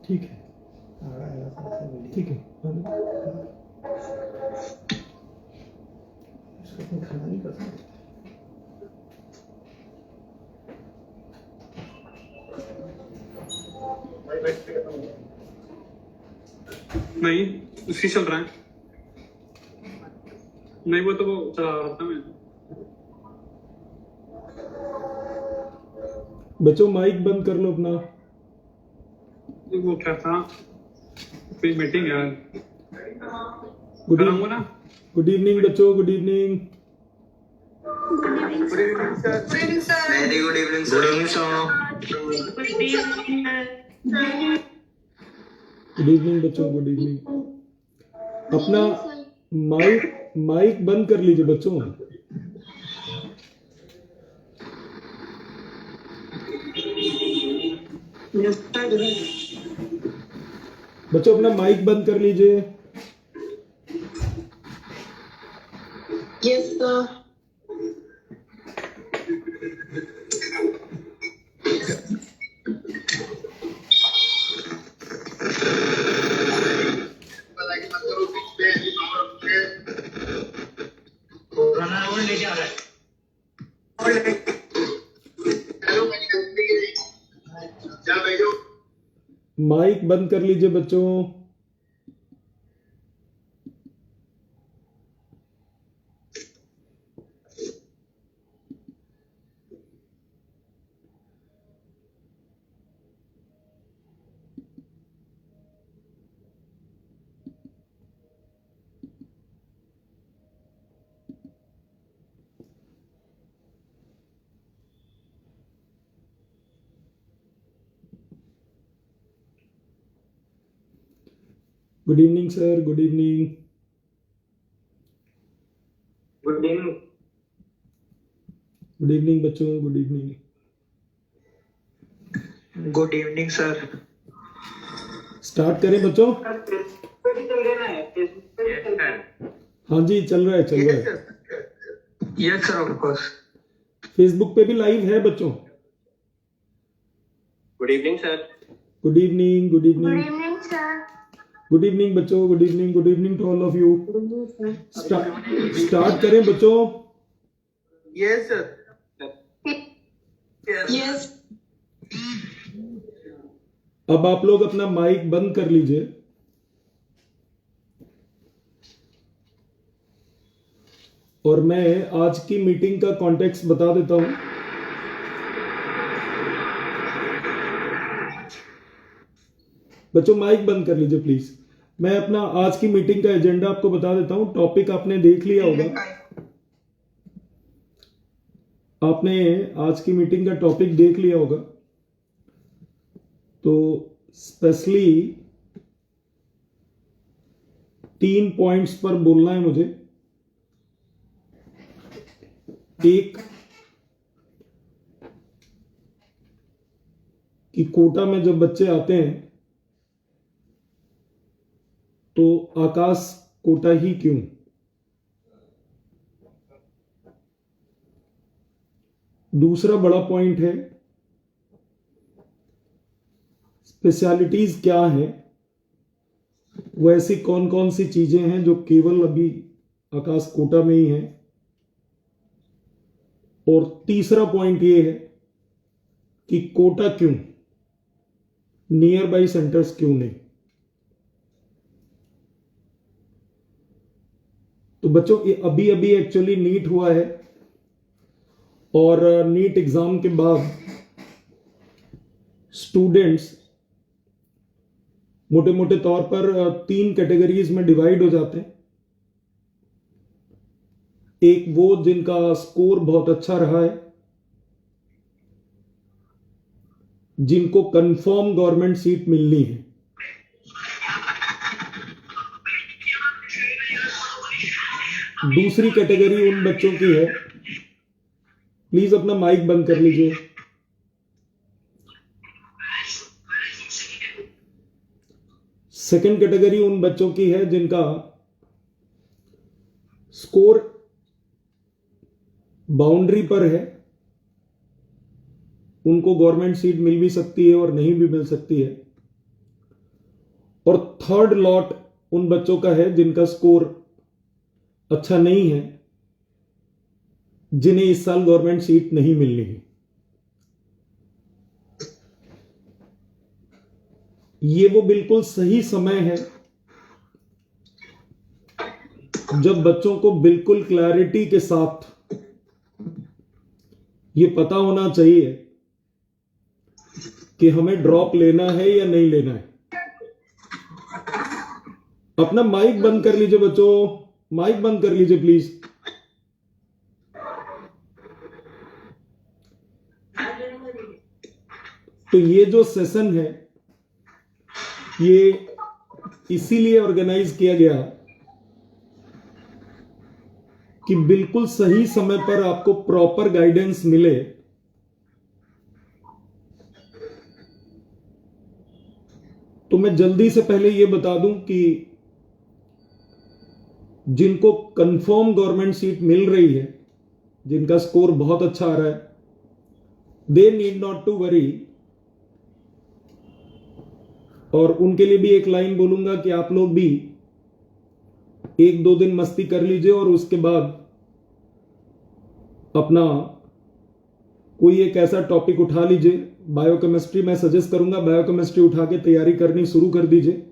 ठीक है, ठीक है। इसको खाना नहीं कर सकते। नहीं, उसी चल रहा है। नहीं, वो तो वो चला रहा था मैं। बच्चों माइक बंद कर लो अपना। वो क्या था, कोई मीटिंग है। गुड कराऊंगा ना। गुड इवनिंग बच्चों, good evening. Good evening sir. Very good evening sir. Good evening sir. Good evening बच्चों, गुड इवनिंग। अपना माइक बंद कर लीजिए बच्चों। बच्चों अपना माइक बंद कर लीजिए। Yes sir. माइक बंद कर लीजिए बच्चों। Good evening sir, good evening. Good evening. Good evening बच्चों, good evening. Good evening sir. Start करें बच्चों। हाँ जी, चल रहा है, चल रहा है। Yes sir, of course. Facebook पे भी लाइव है बच्चों। Good evening sir. Good evening, good evening. Good evening बच्चों, good evening, good evening to all of you. Start करें बच्चों। Yes sir. यस। अब आप लोग अपना माइक बंद कर लीजिए और मैं आज की मीटिंग का कॉन्टेक्स्ट बता देता हूं। बच्चों माइक बंद कर लीजिए प्लीज। मैं अपना आज की मीटिंग का एजेंडा आपको बता देता हूं। टॉपिक आपने देख लिया होगा। आपने आज की मीटिंग का टॉपिक देख लिया होगा, तो स्पेशली 3 पॉइंट्स पर बोलना है मुझे। एक कि कोटा में जब बच्चे आते हैं तो आकाश कोटा ही क्यों। दूसरा बड़ा पॉइंट है स्पेशलिटीज क्या है, वो ऐसी कौन कौन सी चीजें हैं जो केवल अभी आकाश कोटा में ही है। और तीसरा पॉइंट ये है कि कोटा क्यों, नियर बाई सेंटर्स क्यों नहीं। तो बच्चों ये अभी अभी एक्चुअली नीट हुआ है और नीट एग्जाम के बाद स्टूडेंट्स मोटे मोटे तौर पर 3 कैटेगरीज में डिवाइड हो जाते हैं। एक वो जिनका स्कोर बहुत अच्छा रहा है, जिनको कंफर्म गवर्नमेंट सीट मिलनी है। दूसरी कैटेगरी उन बच्चों की है प्लीज अपना माइक बंद कर लीजिए। सेकंड कैटेगरी उन बच्चों की है जिनका स्कोर बाउंड्री पर है, उनको गवर्नमेंट सीट मिल भी सकती है और नहीं भी मिल सकती है। और थर्ड लॉट उन बच्चों का है जिनका स्कोर अच्छा नहीं है, जिन्हें इस साल गवर्नमेंट सीट नहीं मिलनी है। ये वो बिल्कुल सही समय है जब बच्चों को बिल्कुल क्लैरिटी के साथ ये पता होना चाहिए कि हमें ड्रॉप लेना है या नहीं लेना है। अपना माइक बंद कर लीजिए बच्चों, माइक बंद कर लीजिए प्लीज। तो ये जो सेशन है ये इसीलिए ऑर्गेनाइज किया गया कि बिल्कुल सही समय पर आपको प्रॉपर गाइडेंस मिले। तो मैं जल्दी से पहले यह बता दूं कि जिनको कंफर्म गवर्नमेंट सीट मिल रही है, जिनका स्कोर बहुत अच्छा आ रहा है, they need not to worry. और उनके लिए भी एक लाइन बोलूंगा कि आप लोग भी एक दो दिन मस्ती कर लीजिए और उसके बाद अपना कोई एक ऐसा टॉपिक उठा लीजिए। बायोकेमिस्ट्री मैं सजेस्ट करूंगा, बायोकेमिस्ट्री उठा के तैयारी करनी शुरू कर दीजिए।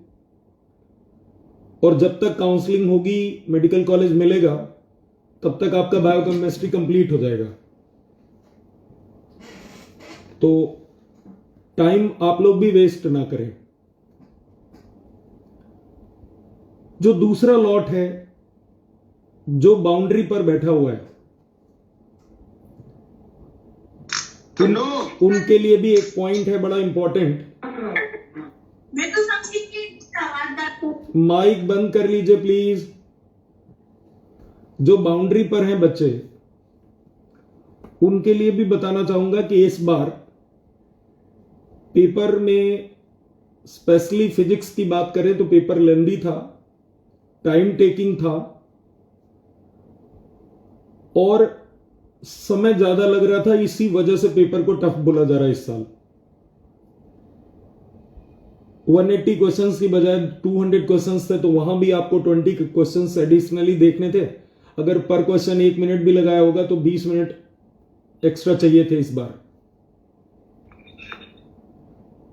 और जब तक काउंसलिंग होगी, मेडिकल कॉलेज मिलेगा, तब तक आपका बायोकेमिस्ट्री कंप्लीट हो जाएगा। तो टाइम आप लोग भी वेस्ट ना करें। जो दूसरा लॉट है जो बाउंड्री पर बैठा हुआ है, उनके लिए भी एक पॉइंट है बड़ा इंपॉर्टेंट। मैं तो समझी कि सवाल माइक बंद कर लीजिए प्लीज। जो बाउंड्री पर हैं बच्चे, उनके लिए भी बताना चाहूंगा कि इस बार पेपर में स्पेशली फिजिक्स की बात करें तो पेपर लेंदी था, टाइम टेकिंग था और समय ज्यादा लग रहा था। इसी वजह से पेपर को टफ बोला जा रहा है इस साल। 180 क्वेश्चंस की बजाय 200 क्वेश्चंस थे, तो वहां भी आपको 20 क्वेश्चंस एडिशनली देखने थे। अगर पर क्वेश्चन 1 मिनट भी लगाया होगा तो 20 मिनट एक्स्ट्रा चाहिए थे इस बार।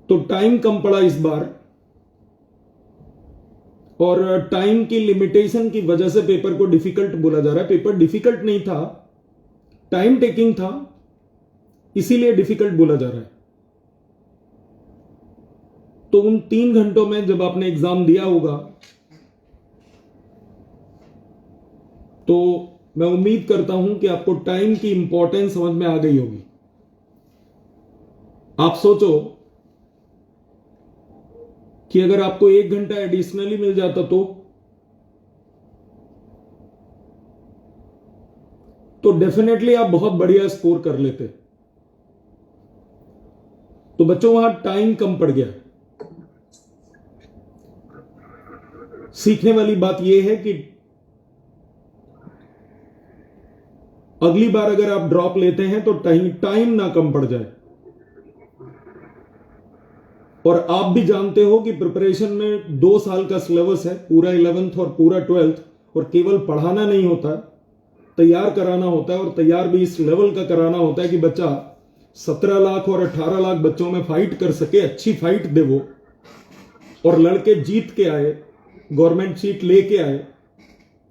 तो टाइम कम पड़ा इस बार और टाइम की लिमिटेशन की वजह से पेपर को डिफिकल्ट बोला जा रहा है। पेपर डिफिकल्ट नहीं था, टाइम टेकिंग था, इसीलिए डिफिकल्ट बोला जा रहा है। तो उन 3 घंटों में जब आपने एग्जाम दिया होगा तो मैं उम्मीद करता हूं कि आपको टाइम की इंपॉर्टेंस समझ में आ गई होगी। आप सोचो कि अगर आपको 1 घंटा एडिशनली मिल जाता तो डेफिनेटली आप बहुत बढ़िया स्कोर कर लेते। तो बच्चों वहां टाइम कम पड़ गया। सीखने वाली बात यह है कि अगली बार अगर आप ड्रॉप लेते हैं तो टाइम ना कम पड़ जाए। और आप भी जानते हो कि प्रिपरेशन में 2 साल का सिलेबस है, पूरा 11th और पूरा 12th, और केवल पढ़ाना नहीं होता, तैयार कराना होता है। और तैयार भी इस लेवल का कराना होता है कि बच्चा 17 लाख और 18 लाख बच्चों में फाइट कर सके, अच्छी फाइट दे वो, और लड़के जीत के आए, गवर्नमेंट सीट लेके आए।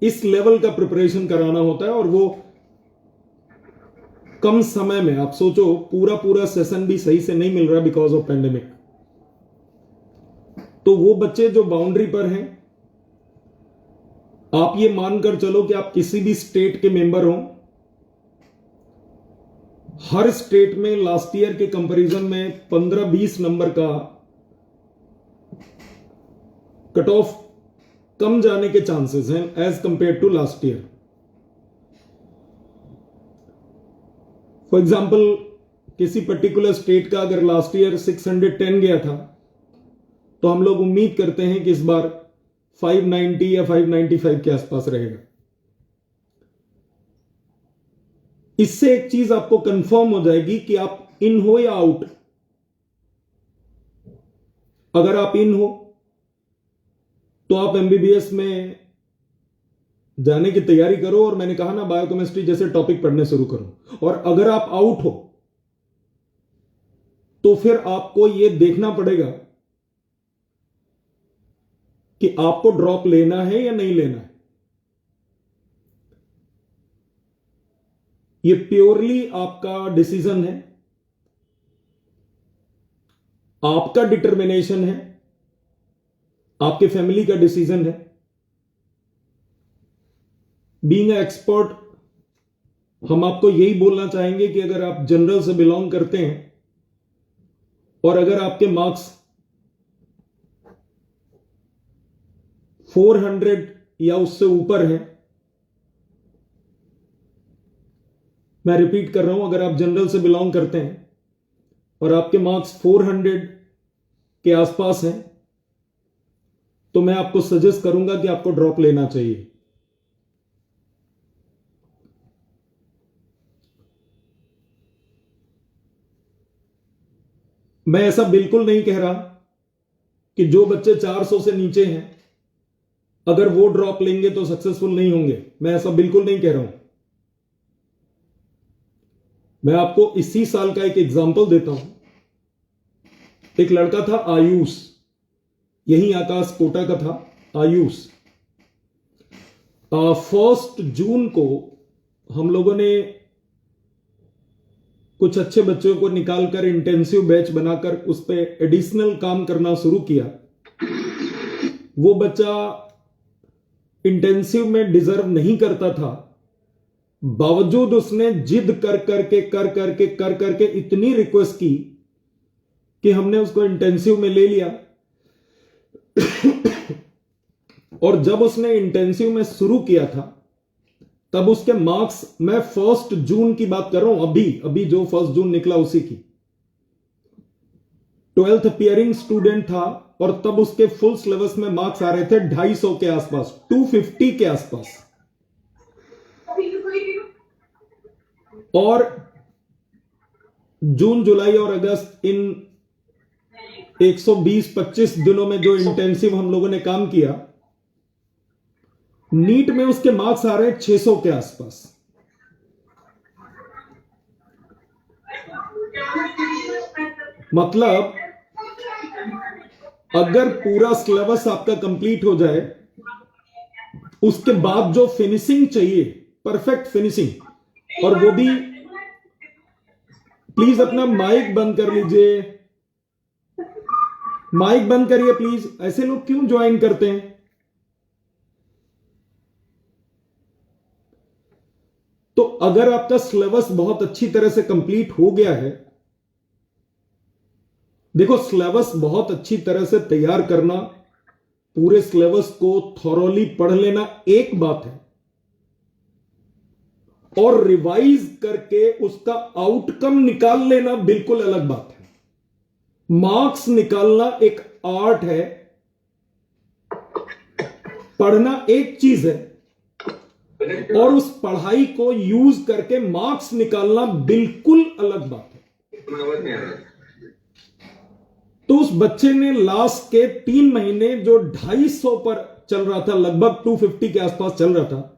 इस लेवल का प्रिपरेशन कराना होता है और वो कम समय में। आप सोचो पूरा सेशन भी सही से नहीं मिल रहा बिकॉज ऑफ पेंडेमिक। तो वो बच्चे जो बाउंड्री पर हैं, आप ये मानकर चलो कि आप किसी भी स्टेट के मेंबर हो, हर स्टेट में लास्ट ईयर के कंपैरिजन में 15-20 नंबर का कट ऑफ कम जाने के चांसेस हैं as compared to last year. For example किसी पर्टिकुलर स्टेट का अगर लास्ट ईयर 610 गया था, तो हम लोग उम्मीद करते हैं कि इस बार 590 या 595 के आसपास रहेगा। इससे एक चीज आपको कंफर्म हो जाएगी कि आप इन हो या आउट। अगर आप इन हो तो आप एमबीबीएस में जाने की तैयारी करो, और मैंने कहा ना बायोकेमिस्ट्री जैसे टॉपिक पढ़ने शुरू करो। और अगर आप आउट हो तो फिर आपको यह देखना पड़ेगा कि आपको ड्रॉप लेना है या नहीं लेना है। यह प्योरली आपका डिसीजन है, आपका डिटर्मिनेशन है, आपके फैमिली का डिसीजन है। बीइंग ए एक्सपर्ट, हम आपको यही बोलना चाहेंगे कि अगर आप जनरल से बिलोंग करते हैं और अगर आपके मार्क्स 400 या उससे ऊपर हैं, मैं रिपीट कर रहा हूं, अगर आप जनरल से बिलोंग करते हैं और आपके मार्क्स 400 के आसपास हैं, तो मैं आपको सजेस्ट करूंगा कि आपको ड्रॉप लेना चाहिए। मैं ऐसा बिल्कुल नहीं कह रहा कि जो बच्चे 400 से नीचे हैं अगर वो ड्रॉप लेंगे तो सक्सेसफुल नहीं होंगे। मैं ऐसा बिल्कुल नहीं कह रहा हूं। मैं आपको इसी साल का एक एग्जाम्पल देता हूं। एक लड़का था आयुष, यही आकाश कोटा का था आयुष। 1 जून को हम लोगों ने कुछ अच्छे बच्चों को निकालकर इंटेंसिव बैच बनाकर उस पर एडिशनल काम करना शुरू किया। वो बच्चा इंटेंसिव में डिजर्व नहीं करता था, बावजूद उसने जिद कर करके इतनी रिक्वेस्ट की कि हमने उसको इंटेंसिव में ले लिया। और जब उसने इंटेंसिव में शुरू किया था तब उसके मार्क्स, मैं 1 जून की बात कर रहा हूं, अभी जो 1 जून निकला उसी की, 12th अपियरिंग स्टूडेंट था और तब उसके फुल सिलेबस में मार्क्स आ रहे थे 250 के आसपास, 250 के आसपास। और जून, जुलाई और अगस्त इन 120-25 दिनों में जो इंटेंसिव हम लोगों ने काम किया, नीट में उसके मार्क्स आ रहे हैं 600 के आसपास। मतलब अगर पूरा सिलेबस आपका कंप्लीट हो जाए, उसके बाद जो फिनिशिंग चाहिए, परफेक्ट फिनिशिंग, और वो भी, प्लीज अपना माइक बंद कर लीजिए, माइक बंद करिए प्लीज। ऐसे लोग क्यों ज्वाइन करते हैं? तो अगर आपका सिलेबस बहुत अच्छी तरह से कंप्लीट हो गया है, देखो सिलेबस बहुत अच्छी तरह से तैयार करना, पूरे सिलेबस को थॉरोली पढ़ लेना एक बात है, और रिवाइज करके उसका आउटकम निकाल लेना बिल्कुल अलग बात है। मार्क्स निकालना एक आर्ट है, पढ़ना एक चीज है, और उस पढ़ाई को यूज करके मार्क्स निकालना बिल्कुल अलग बात है। तो उस बच्चे ने लास्ट के 3 महीने जो 250 पर चल रहा था, लगभग 250 के आसपास चल रहा था,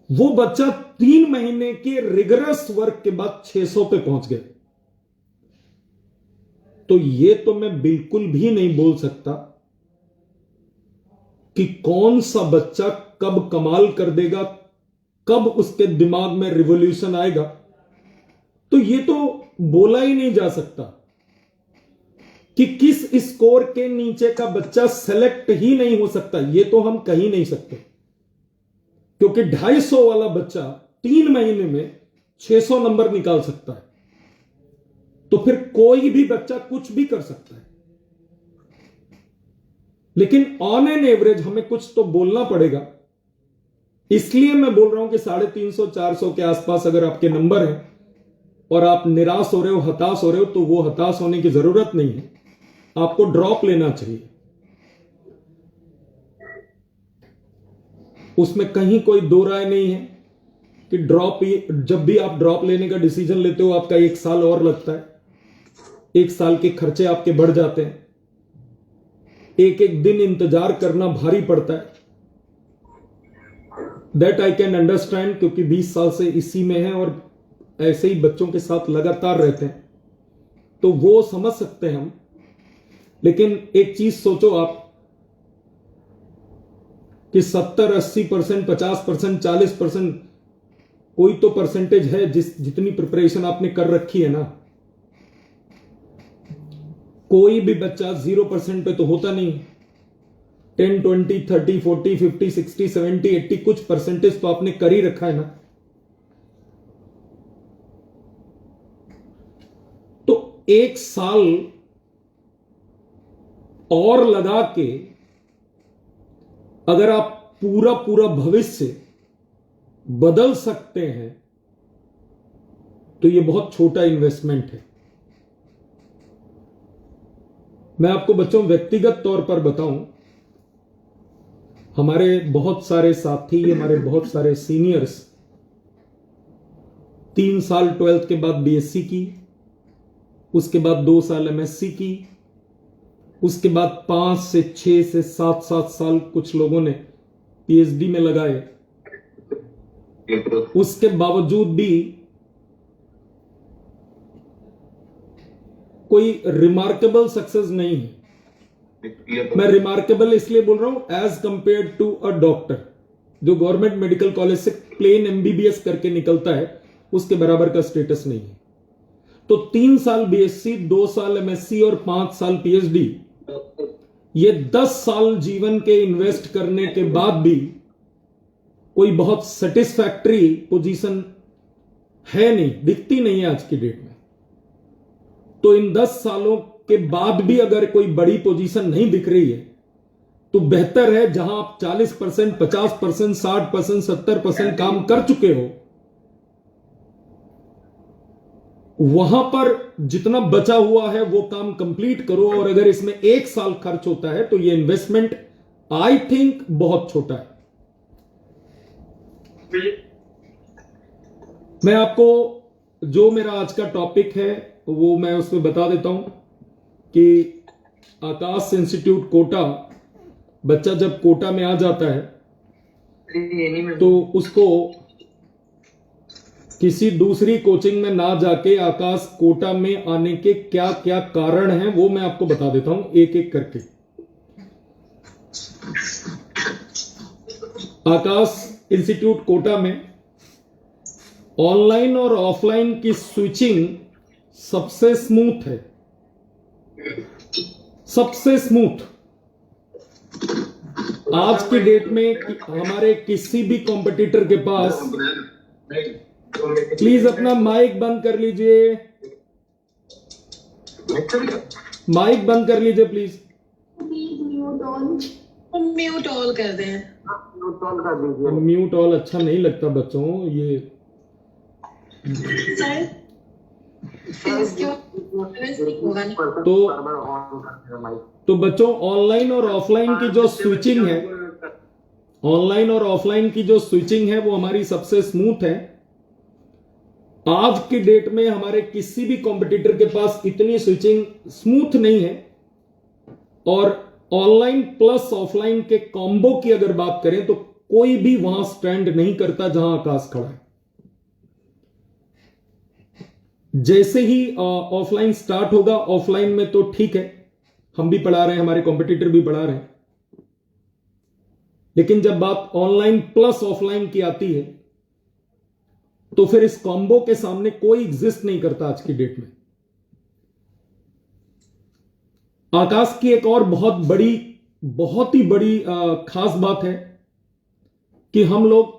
वो बच्चा 3 महीने के रिगरस वर्क के बाद 600 पे पहुंच गया। तो ये तो मैं बिल्कुल भी नहीं बोल सकता कि कौन सा बच्चा कब कमाल कर देगा, कब उसके दिमाग में रिवॉल्यूशन आएगा। तो ये तो बोला ही नहीं जा सकता कि किस स्कोर के नीचे का बच्चा सेलेक्ट ही नहीं हो सकता, ये तो हम कह ही नहीं सकते, क्योंकि 250 वाला बच्चा 3 महीने में 600 नंबर निकाल सकता है। तो फिर कोई भी बच्चा कुछ भी कर सकता है, लेकिन ऑन एन एवरेज हमें कुछ तो बोलना पड़ेगा। इसलिए मैं बोल रहा हूं कि 350-400 के आसपास अगर आपके नंबर हैं और आप निराश हो रहे हो, हताश हो रहे हो, तो वो हताश होने की जरूरत नहीं है, आपको ड्रॉप लेना चाहिए। उसमें कहीं कोई दो राय नहीं है कि जब भी आप ड्रॉप लेने का डिसीजन लेते हो आपका 1 साल और लगता है, 1 साल के खर्चे आपके बढ़ जाते हैं, एक एक दिन इंतजार करना भारी पड़ता है। दैट आई कैन अंडरस्टैंड, क्योंकि 20 साल से इसी में है और ऐसे ही बच्चों के साथ लगातार रहते हैं, तो वो समझ सकते हैं हम। लेकिन एक चीज सोचो आप कि 70-80%, 50%, 40%, कोई तो परसेंटेज है जितनी प्रिपरेशन आपने कर रखी है ना। कोई भी बच्चा 0% पे तो होता नहीं। 10, 20, 30, 40, 50, 60, 70, 80 कुछ परसेंटेज तो आपने कर ही रखा है ना। तो 1 साल और लगा के अगर आप पूरा पूरा भविष्य बदल सकते हैं तो यह बहुत छोटा इन्वेस्टमेंट है। मैं आपको बच्चों व्यक्तिगत तौर पर बताऊं, हमारे बहुत सारे साथी, हमारे बहुत सारे सीनियर्स 3 साल 12th के बाद बीएससी की, उसके बाद 2 साल एमएससी की, उसके बाद 5 से 6 से 7 साल कुछ लोगों ने पीएचडी में लगाए। उसके बावजूद भी कोई रिमार्केबल सक्सेस नहीं है। मैं रिमार्केबल इसलिए बोल रहा हूं as compared to a doctor जो गवर्नमेंट मेडिकल कॉलेज से प्लेन एमबीबीएस करके निकलता है, उसके बराबर का स्टेटस नहीं है। तो 3 साल बीएससी, 2 साल एमएससी और 5 साल पीएचडी, ये 10 साल जीवन के इन्वेस्ट करने के बाद भी कोई बहुत सेटिस्फैक्टरी पोजीशन है नहीं, दिखती नहीं है आज की डेट में। तो इन 10 सालों के बाद भी अगर कोई बड़ी पोजीशन नहीं दिख रही है तो बेहतर है जहां आप 40%, 50%, 60%, 70% काम कर चुके हो, वहां पर जितना बचा हुआ है वो काम कंप्लीट करो। और अगर इसमें 1 साल खर्च होता है तो ये इन्वेस्टमेंट आई थिंक बहुत छोटा है। मैं आपको जो मेरा आज का टॉपिक है वो मैं उसमें बता देता हूं कि आकाश इंस्टीट्यूट कोटा, बच्चा जब कोटा में आ जाता है तो उसको किसी दूसरी कोचिंग में ना जाके आकाश कोटा में आने के क्या क्या कारण हैं वो मैं आपको बता देता हूं एक एक करके। आकाश इंस्टीट्यूट कोटा में ऑनलाइन और ऑफलाइन की स्विचिंग सबसे स्मूथ है, सबसे स्मूथ। आज की डेट में हमारे किसी भी कॉम्पिटिटर के पास, प्लीज अपना माइक बंद कर लीजिए, माइक बंद कर लीजिए प्लीज। म्यूट ऑल कर दें। म्यूट ऑल अच्छा नहीं लगता बच्चों ये। सर तो बच्चों ऑनलाइन और ऑफलाइन की जो स्विचिंग है, ऑनलाइन और ऑफलाइन की जो स्विचिंग है वो हमारी सबसे स्मूथ है। आज की डेट में हमारे किसी भी कॉम्पिटिटर के पास इतनी स्विचिंग स्मूथ नहीं है। और ऑनलाइन प्लस ऑफलाइन के कॉम्बो की अगर बात करें तो कोई भी वहां स्टैंड नहीं करता जहां आकाश खड़ा है। जैसे ही ऑफलाइन स्टार्ट होगा, ऑफलाइन में तो ठीक है, हम भी पढ़ा रहे हैं, हमारे कॉम्पिटिटर भी पढ़ा रहे हैं, लेकिन जब बात ऑनलाइन प्लस ऑफलाइन की आती है तो फिर इस कॉम्बो के सामने कोई एग्जिस्ट नहीं करता आज की डेट में। आकाश की एक और बहुत ही बड़ी खास बात है कि हम लोग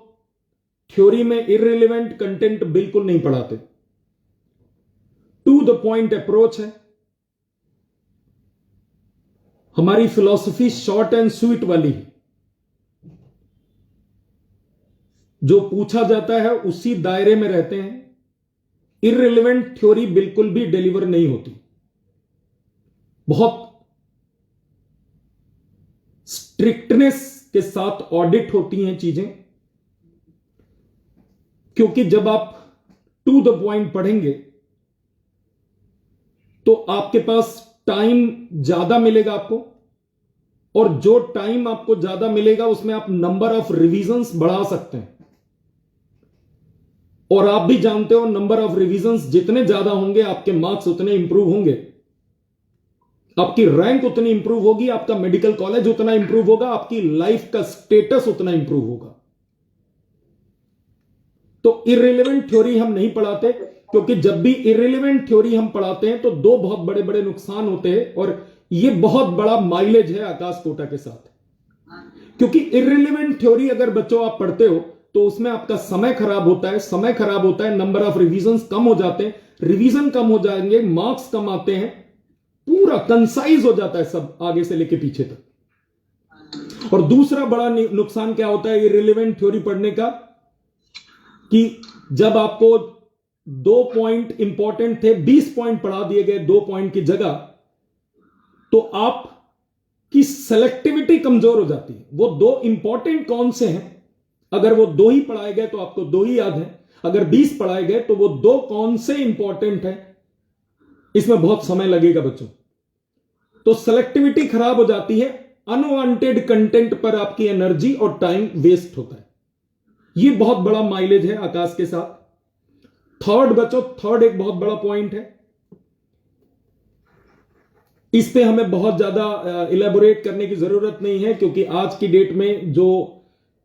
थ्योरी में इररिलेवेंट कंटेंट बिल्कुल नहीं पढ़ाते, टू द पॉइंट अप्रोच है। हमारी फिलॉसफी शॉर्ट एंड स्वीट वाली है, जो पूछा जाता है उसी दायरे में रहते हैं, इररिलेवेंट थ्योरी बिल्कुल भी डिलीवर नहीं होती। बहुत स्ट्रिक्टनेस के साथ ऑडिट होती हैं चीजें, क्योंकि जब आप टू द पॉइंट पढ़ेंगे तो आपके पास टाइम ज्यादा मिलेगा आपको, और जो टाइम आपको ज्यादा मिलेगा उसमें आप नंबर ऑफ रिवीजन्स बढ़ा सकते हैं। और आप भी जानते हो नंबर ऑफ रिवीजन्स जितने ज्यादा होंगे आपके मार्क्स उतने इंप्रूव होंगे, आपकी रैंक उतनी इंप्रूव होगी, आपका मेडिकल कॉलेज उतना इंप्रूव होगा, आपकी लाइफ का स्टेटस उतना इंप्रूव होगा। तो इररिलेवेंट थ्योरी हम नहीं पढ़ाते, क्योंकि जब भी इररिलेवेंट थ्योरी हम पढ़ाते हैं तो दो बहुत बड़े बड़े नुकसान होते हैं, और यह बहुत बड़ा माइलेज है आकाश कोटा के साथ। क्योंकि इररिलेवेंट थ्योरी अगर बच्चों आप पढ़ते हो तो उसमें आपका समय खराब होता है, समय खराब होता है, नंबर ऑफ रिवीजन्स कम हो जाते हैं, रिवीजन कम हो जाएंगे, मार्क्स कम आते हैं, पूरा कंसाइज हो जाता है सब आगे से लेके पीछे तक। और दूसरा बड़ा नुकसान क्या होता है इररिलेवेंट थ्योरी पढ़ने का, कि जब आपको 2 पॉइंट इंपॉर्टेंट थे 20 पॉइंट पढ़ा दिए गए 2 पॉइंट की जगह, तो आपकी सेलेक्टिविटी कमजोर हो जाती है। वो 2 इंपॉर्टेंट कौन से हैं, अगर वो 2 ही पढ़ाए गए तो आपको 2 ही याद है, अगर 20 पढ़ाए गए तो वो 2 कौन से इंपॉर्टेंट है, इसमें बहुत समय लगेगा बच्चों। तो सेलेक्टिविटी खराब हो जाती है, अनवांटेड कंटेंट पर आपकी एनर्जी और टाइम वेस्ट होता है। यह बहुत बड़ा माइलेज है आकाश के साथ। थर्ड बच्चों, थर्ड एक बहुत बड़ा पॉइंट है, इस पे हमें बहुत ज्यादा इलेबोरेट करने की जरूरत नहीं है, क्योंकि आज की डेट में जो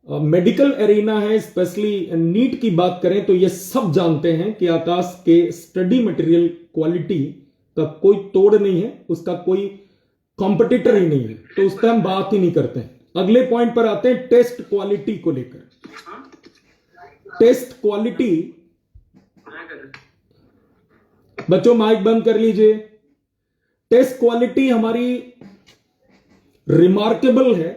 मेडिकल एरिना है, स्पेशली नीट की बात करें तो ये सब जानते हैं कि आकाश के स्टडी मटेरियल क्वालिटी का कोई तोड़ नहीं है, उसका कोई कॉम्पिटिटर ही नहीं है, तो उस पर हम बात ही नहीं करते हैं। अगले पॉइंट पर आते हैं टेस्ट क्वालिटी को लेकर। टेस्ट क्वालिटी, बच्चों माइक बंद कर लीजिए। टेस्ट क्वालिटी हमारी रिमार्केबल है।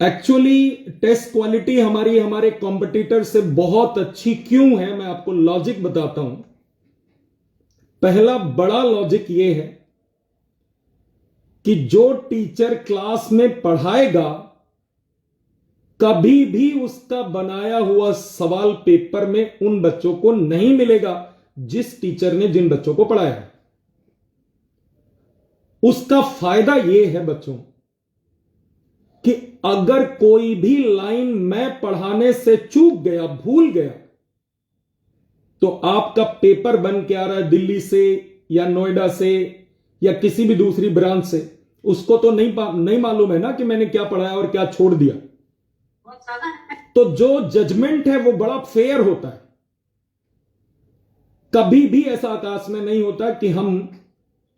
एक्चुअली टेस्ट क्वालिटी हमारी हमारे कॉम्पिटिटर से बहुत अच्छी क्यों है, मैं आपको लॉजिक बताता हूं। पहला बड़ा लॉजिक यह है कि जो टीचर क्लास में पढ़ाएगा कभी भी उसका बनाया हुआ सवाल पेपर में उन बच्चों को नहीं मिलेगा जिस टीचर ने जिन बच्चों को पढ़ाया है। उसका फायदा यह है बच्चों कि अगर कोई भी लाइन मैं पढ़ाने से चूक गया, भूल गया, तो आपका पेपर बन के आ रहा है दिल्ली से या नोएडा से या किसी भी दूसरी ब्रांच से, उसको तो नहीं मालूम है ना कि मैंने क्या पढ़ाया और क्या छोड़ दिया। तो जो जजमेंट है वो बड़ा फेयर होता है। कभी भी ऐसा आकाश में नहीं होता कि हम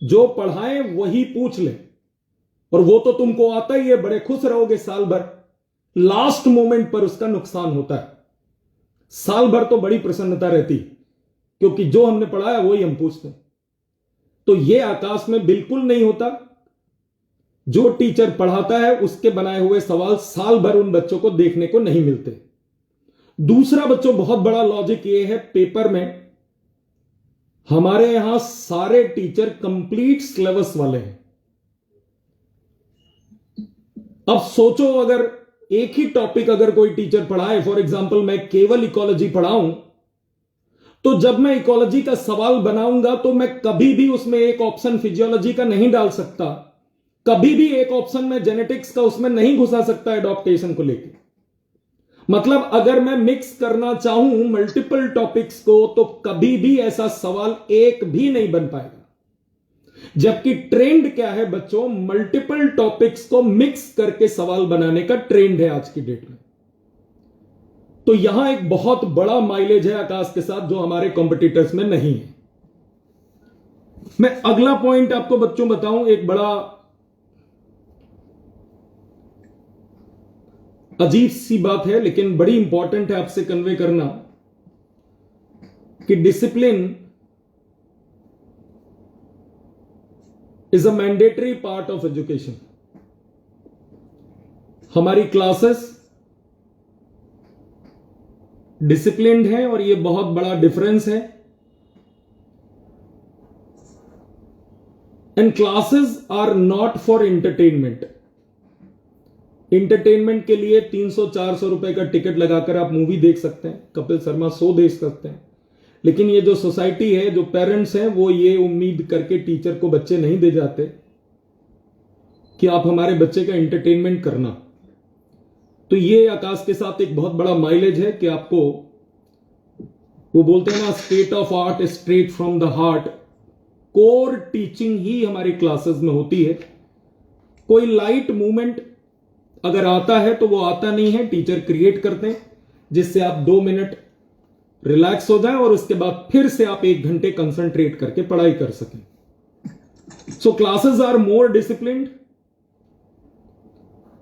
जो पढ़ाएं वही पूछ लें, और वो तो तुमको आता ही है, बड़े खुश रहोगे साल भर, लास्ट मोमेंट पर उसका नुकसान होता है। साल भर तो बड़ी प्रसन्नता रहती, क्योंकि जो हमने पढ़ाया वही हम पूछते हैं। तो यह आकाश में बिल्कुल नहीं होता। जो टीचर पढ़ाता है उसके बनाए हुए सवाल साल भर उन बच्चों को देखने को नहीं मिलते। दूसरा बच्चों बहुत बड़ा लॉजिक यह है, पेपर में हमारे यहां सारे टीचर कंप्लीट सिलेबस वाले हैं। अब सोचो अगर एक ही टॉपिक अगर कोई टीचर पढ़ाए, फॉर एग्जांपल मैं केवल इकोलॉजी पढ़ाऊं, तो जब मैं इकोलॉजी का सवाल बनाऊंगा तो मैं कभी भी उसमें एक ऑप्शन फिजियोलॉजी का नहीं डाल सकता, कभी भी एक ऑप्शन में जेनेटिक्स का उसमें नहीं घुसा सकता एडॉप्टेशन को लेकर। मतलब अगर मैं मिक्स करना चाहूं मल्टीपल टॉपिक्स को तो कभी भी ऐसा सवाल एक भी नहीं बन पाएगा। जबकि ट्रेंड क्या है बच्चों, मल्टीपल टॉपिक्स को मिक्स करके सवाल बनाने का ट्रेंड है आज की डेट में। तो यहां एक बहुत बड़ा माइलेज है आकाश के साथ जो हमारे कॉम्पिटिटर्स में नहीं है। मैं अगला पॉइंट आपको बच्चों बताऊं, एक बड़ा अजीब सी बात है लेकिन बड़ी इंपॉर्टेंट है आपसे कन्वे करना, कि discipline is a mandatory part of education. हमारी क्लासेस डिसिप्लिन्ड है और यह बहुत बड़ा डिफरेंस है and classes are not for entertainment. Entertainment के लिए 300-400 रुपए का टिकट लगाकर आप मूवी देख सकते हैं, कपिल शर्मा शो देख सकते हैं, लेकिन ये जो सोसाइटी है, जो पेरेंट्स हैं, वो ये उम्मीद करके टीचर को बच्चे नहीं दे जाते कि आप हमारे बच्चे का एंटरटेनमेंट करना। तो ये आकाश के साथ एक बहुत बड़ा माइलेज है कि आपको, वो बोलते हैं ना, state of art straight from the heart. Core teaching ही हमारी क्लासेस में होती है। कोई लाइट मूवमेंट अगर आता है तो वो आता नहीं है, टीचर क्रिएट करते हैं जिससे आप 2 मिनट रिलैक्स हो जाए और उसके बाद फिर से आप 1 घंटे कंसंट्रेट करके पढ़ाई कर सकें। सो क्लासेस आर मोर डिसिप्लिन्ड।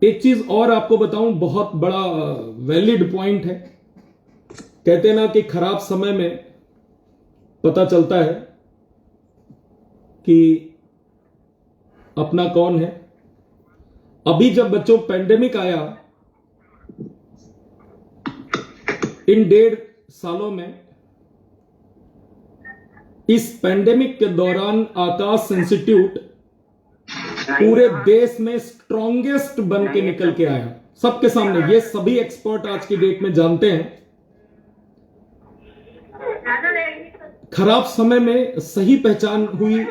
एक चीज और आपको बताऊं, बहुत बड़ा वैलिड पॉइंट है। कहते हैं ना कि खराब समय में पता चलता है कि अपना कौन है। अभी जब बच्चों पेंडेमिक आया, इन 1.5 सालों में, इस पेंडेमिक के दौरान आकाश इंस्टीट्यूट पूरे देश में स्ट्रॉन्गेस्ट बन के निकल के आया सबके सामने। ये सभी एक्सपर्ट आज की डेट में जानते हैं। खराब समय में सही पहचान हुई।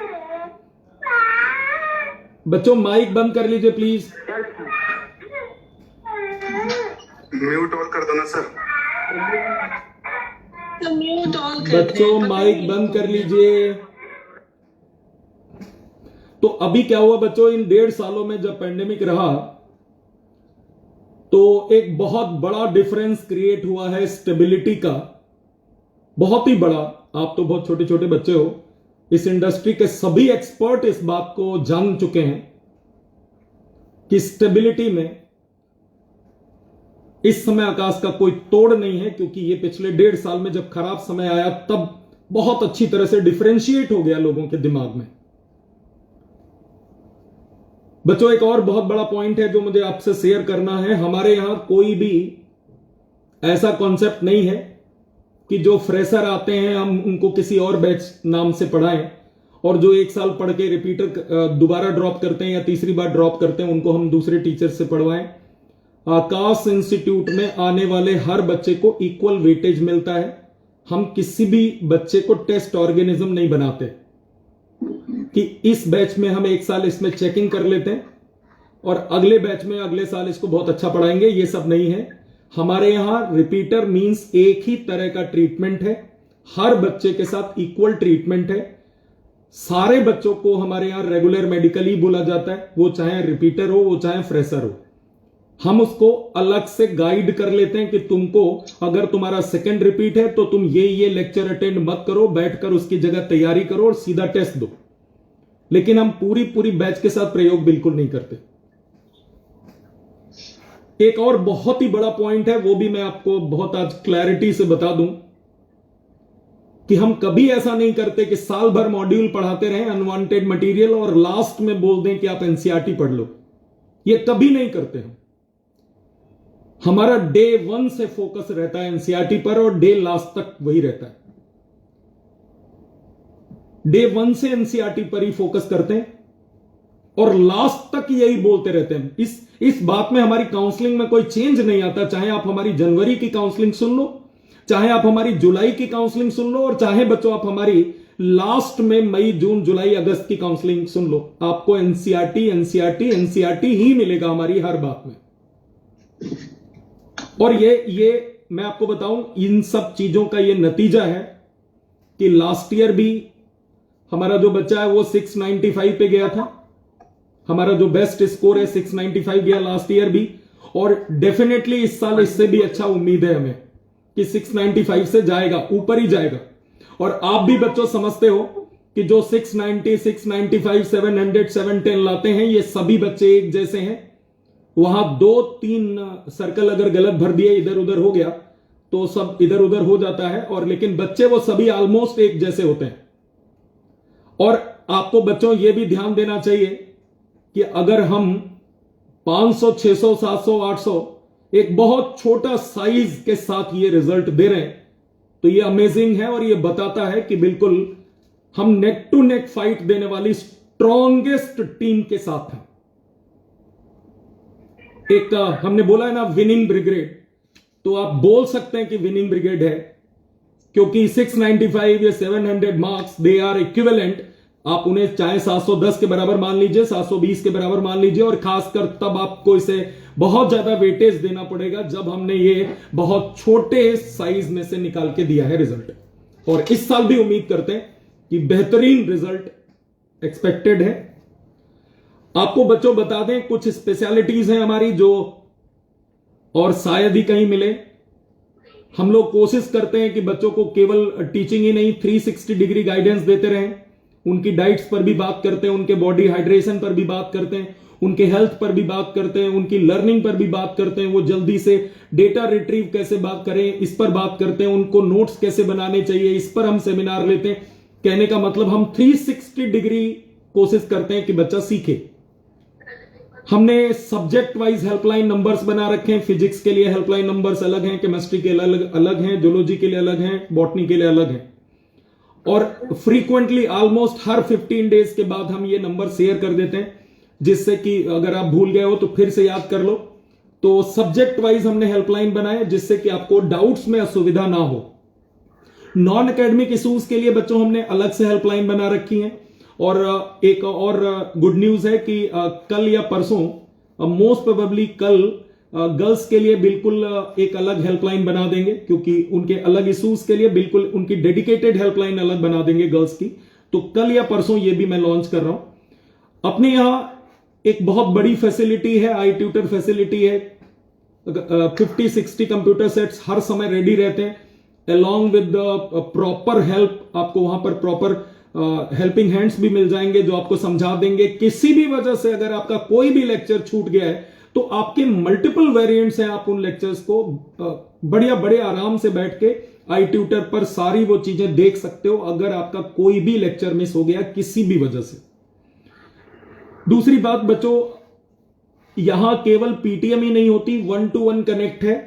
बच्चों माइक बंद कर लीजिए प्लीज। म्यूट ऑल कर दो ना सर। तो म्यूट ऑल कर बच्चों माइक बंद कर लीजिए। तो अभी क्या हुआ बच्चों, इन 1.5 सालों में जब पेंडेमिक रहा तो एक बहुत बड़ा डिफरेंस क्रिएट हुआ है स्टेबिलिटी का, बहुत ही बड़ा। आप तो बहुत छोटे छोटे बच्चे हो, इस इंडस्ट्री के सभी एक्सपर्ट इस बात को जान चुके हैं कि स्टेबिलिटी में इस समय आकाश का कोई तोड़ नहीं है, क्योंकि ये पिछले 1.5 साल में जब खराब समय आया तब बहुत अच्छी तरह से डिफरेंशिएट हो गया लोगों के दिमाग में। बच्चों एक और बहुत बड़ा पॉइंट है जो मुझे आपसे शेयर करना है। हमारे यहां कोई भी ऐसा कॉन्सेप्ट नहीं है कि जो फ्रेशर आते हैं हम उनको किसी और बैच नाम से पढ़ाएं, और जो 1 साल पढ़ के रिपीटर दोबारा ड्रॉप करते हैं या तीसरी बार ड्रॉप करते हैं उनको हम दूसरे टीचर से पढ़वाएं। आकाश इंस्टीट्यूट में आने वाले हर बच्चे को इक्वल वेटेज मिलता है। हम किसी भी बच्चे को टेस्ट ऑर्गेनिज्म नहीं बनाते कि इस बैच में हम 1 साल इसमें चेकिंग कर लेते हैं और अगले बैच में अगले साल इसको बहुत अच्छा पढ़ाएंगे। ये सब नहीं है। हमारे यहां रिपीटर मींस एक ही तरह का ट्रीटमेंट है, हर बच्चे के साथ इक्वल ट्रीटमेंट है। सारे बच्चों को हमारे यहां रेगुलर मेडिकल ही बोला जाता है, वो चाहे रिपीटर हो वो चाहे फ्रेशर हो। हम उसको अलग से गाइड कर लेते हैं कि तुमको अगर तुम्हारा 2nd रिपीट है तो तुम ये लेक्चर अटेंड मत करो, बैठकर उसकी जगह तैयारी करो और सीधा टेस्ट दो। लेकिन हम पूरी बैच के साथ प्रयोग बिल्कुल नहीं करते। एक और बहुत ही बड़ा पॉइंट है, वो भी मैं आपको बहुत आज क्लैरिटी से बता दूं कि हम कभी ऐसा नहीं करते कि साल भर मॉड्यूल पढ़ाते रहें अनवांटेड मटेरियल और लास्ट में बोल दें कि आप एनसीईआरटी पढ़ लो। ये कभी नहीं करते हम। हमारा डे 1 से फोकस रहता है एनसीईआरटी पर और डे लास्ट तक वही रहता है। डे 1 से एनसीईआरटी पर ही फोकस करते हैं और लास्ट तक यही बोलते रहते हैं। इस बात में हमारी काउंसलिंग में कोई चेंज नहीं आता। चाहे आप हमारी जनवरी की काउंसलिंग सुन लो, चाहे आप हमारी जुलाई की काउंसलिंग सुन लो, और चाहे बच्चों आप हमारी लास्ट में मई जून जुलाई अगस्त की काउंसलिंग सुन लो, आपको एनसीईआरटी ही मिलेगा हमारी हर बात में। और ये मैं आपको बताऊं, इन सब चीजों का ये नतीजा है कि लास्ट ईयर भी हमारा जो बच्चा है वो 695 पे गया था। हमारा जो बेस्ट स्कोर है 695 गया लास्ट ईयर भी, और डेफिनेटली इस साल इससे भी अच्छा उम्मीद है हमें कि 695 से जाएगा, ऊपर ही जाएगा। और आप भी बच्चों समझते हो कि जो 690, 695, 700, 710 लाते हैं ये सभी बच्चे एक जैसे हैं। वहां 2-3 सर्कल अगर गलत भर दिए, इधर उधर हो गया तो सब इधर उधर हो जाता है, और लेकिन बच्चे वो सभी ऑलमोस्ट एक जैसे होते हैं। और आपको बच्चों ये भी ध्यान देना चाहिए कि अगर हम 500, 600, 700, 800 एक बहुत छोटा साइज के साथ ये रिजल्ट दे रहे हैं तो ये अमेजिंग है, और ये बताता है कि बिल्कुल हम नेक टू नेक फाइट देने वाली स्ट्रॉन्गेस्ट टीम के साथ हैं। एक हमने बोला है ना विनिंग ब्रिगेड, तो आप बोल सकते हैं कि विनिंग ब्रिगेड है, क्योंकि 695 या 700 मार्क्स दे आर इक्विवेलेंट। आप उन्हें चाहे 710 के बराबर मान लीजिए, 720 के बराबर मान लीजिए, और खासकर तब आपको इसे बहुत ज्यादा वेटेज देना पड़ेगा जब हमने ये बहुत छोटे साइज में से निकाल के दिया है रिजल्ट। और इस साल भी उम्मीद करते हैं कि बेहतरीन रिजल्ट एक्सपेक्टेड है। आपको बच्चों बता दें, कुछ स्पेशलिटीज हैं हमारी जो और शायद ही कहीं मिले। हम लोग कोशिश करते हैं कि बच्चों को केवल टीचिंग ही नहीं, 360 डिग्री गाइडेंस देते रहें। उनकी डाइट्स पर भी बात करते हैं, उनके बॉडी हाइड्रेशन पर भी बात करते हैं, उनके हेल्थ पर भी बात करते हैं, उनकी लर्निंग पर भी बात करते हैं, वो जल्दी से डेटा रिट्रीव कैसे बात करें इस पर बात करते हैं, उनको नोट्स कैसे बनाने चाहिए इस पर हम सेमिनार लेते हैं। कहने का मतलब हम 360 डिग्री कोशिश करते हैं कि बच्चा सीखे। हमने सब्जेक्ट वाइज हेल्पलाइन नंबर्स बना रखे हैं। फिजिक्स के लिए हेल्पलाइन नंबर्स अलग हैं, केमिस्ट्री के लिए अलग हैं, जूलॉजी के लिए अलग हैं, बॉटनी के लिए अलग हैं। और फ्रीक्वेंटली ऑलमोस्ट हर 15 डेज के बाद हम ये नंबर शेयर कर देते हैं, जिससे कि अगर आप भूल गए हो तो फिर से याद कर लो। तो सब्जेक्ट वाइज हमने हेल्पलाइन बनाए जिससे कि आपको डाउट्स में असुविधा ना हो। नॉन एकेडमिक इश्यूज के लिए बच्चों हमने अलग से हेल्पलाइन बना रखी है। और एक और गुड न्यूज है कि कल या परसों, मोस्ट प्रोबेबली कल, गर्ल्स के लिए बिल्कुल एक अलग हेल्पलाइन बना देंगे, क्योंकि उनके अलग इश्यूज के लिए बिल्कुल उनकी डेडिकेटेड हेल्पलाइन अलग बना देंगे गर्ल्स की। तो कल या परसों ये भी मैं लॉन्च कर रहा हूं। अपने यहां एक बहुत बड़ी फैसिलिटी है, आई ट्यूटर फैसिलिटी है। 50-60 कंप्यूटर सेट्स हर समय रेडी रहते हैं, अलॉन्ग विद प्रॉपर हेल्प। आपको वहां पर प्रॉपर हेल्पिंग हैंड्स भी मिल जाएंगे जो आपको समझा देंगे। किसी भी वजह से अगर आपका कोई भी लेक्चर छूट गया है तो आपके मल्टीपल वेरिएंट्स हैं, आप उन लेक्चर्स को बढ़िया बड़े आराम से बैठ के आई ट्यूटर पर सारी वो चीजें देख सकते हो, अगर आपका कोई भी लेक्चर मिस हो गया किसी भी वजह से। दूसरी बात बच्चों, यहां केवल पीटीएम ही नहीं होती, 1-to-1 कनेक्ट है।